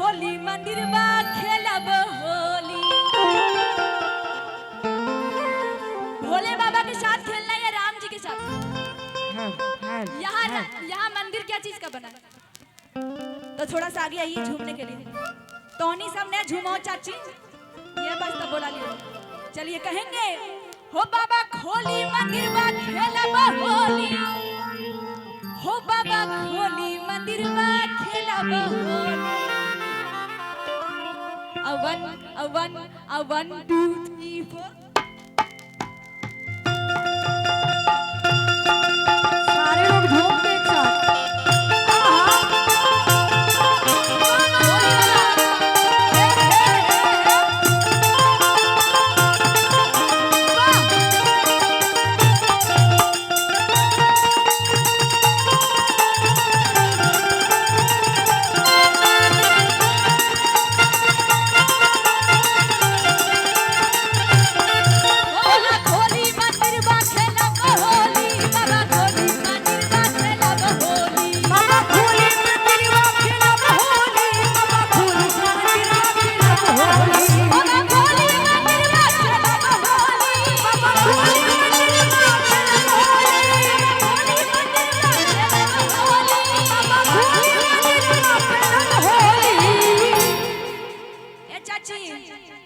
खोली मंदिर बा खेलब होली। भोले बाबा के साथ खेलना है राम जी के साथ। यहाँ मंदिर क्या चीज का बना है? तो थोड़ा सा आगे आइए झूमने के लिए। टोनी सब ने झूमो चाची, ये बस तो बोला लियो। चलिए कहेंगे हो बाबा खोली मंदिर बा खेलब होली, हो बाबा खोली मंदिर बा खेलब होली। A one, 2, 3, 4। सारे लोग झूमते एक साथ।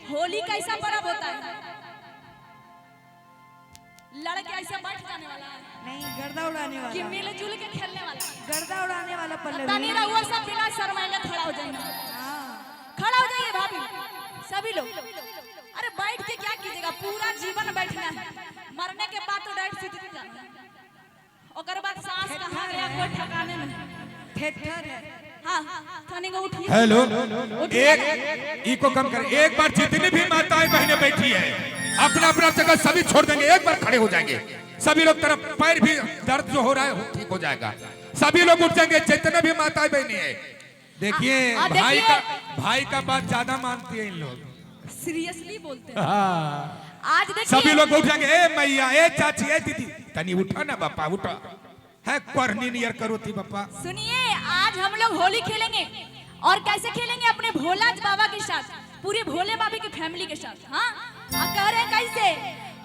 होली कैसा पर्व होता है? लड़के ऐसे बैठ जाने वाला है नहीं, गर्दा उड़ाने वाला कि मिलजुल के खेलने वाला? गर्दा उड़ाने वाला पल्लवी। तनी रहुआ सब बिना शर्माए खड़ा हो जाइए। खड़ा हो जाइए भाभी सभी लोग। अरे बैठ के क्या कीजिएगा, पूरा जीवन बैठना है। मरने के बाद तो डाइट सीट जाना है। ओकर बाद सांस कहां गया कोई ठिकाने नहीं। ठेठर है। हां थाने को उठिए। हेलो, एक इको कम कर। एक बार जितनी भी माताएं बहनें बैठी है अपना अपना जगह सभी छोड़ देंगे, एक बार खड़े हो जाएंगे सभी लोग। तरफ पैर भी दर्द जो हो रहा है ठीक हो जाएगा। सभी लोग उठ जाएंगे जितने भी माताएं बहनें हैं। देखिए भाई का बात ज्यादा मानती है इन लोग, सीरियसली बोलते हैं। आज देखिए सभी लोग उठ जाएंगे। ए मैया, ए चाची, ए दीदी, तनी उठा ना बापा, उठा है करनी नियर करो थी बापा। सुनिए, आज हम लोग होली खेलेंगे और कैसे खेलेंगे? अपने भोला बाबा के साथ, पूरे भोले बाबा की फैमिली के साथ। हाँ, कह रहे हैं कैसे?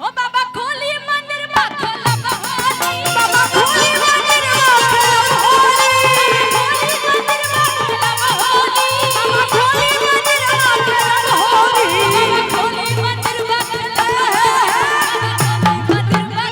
हो बाबा खोली मंदिर बा खेलब होली, बाबा खोली मंदिर बा खेलब होली, खोली मंदिर बा खेलब होली, बाबा खोली मंदिर बा खेलब होली, खोली मंदिर बा खेलब होली, मंदिर बा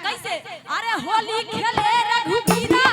कैसे? अरे होली खेले रघुबीरा।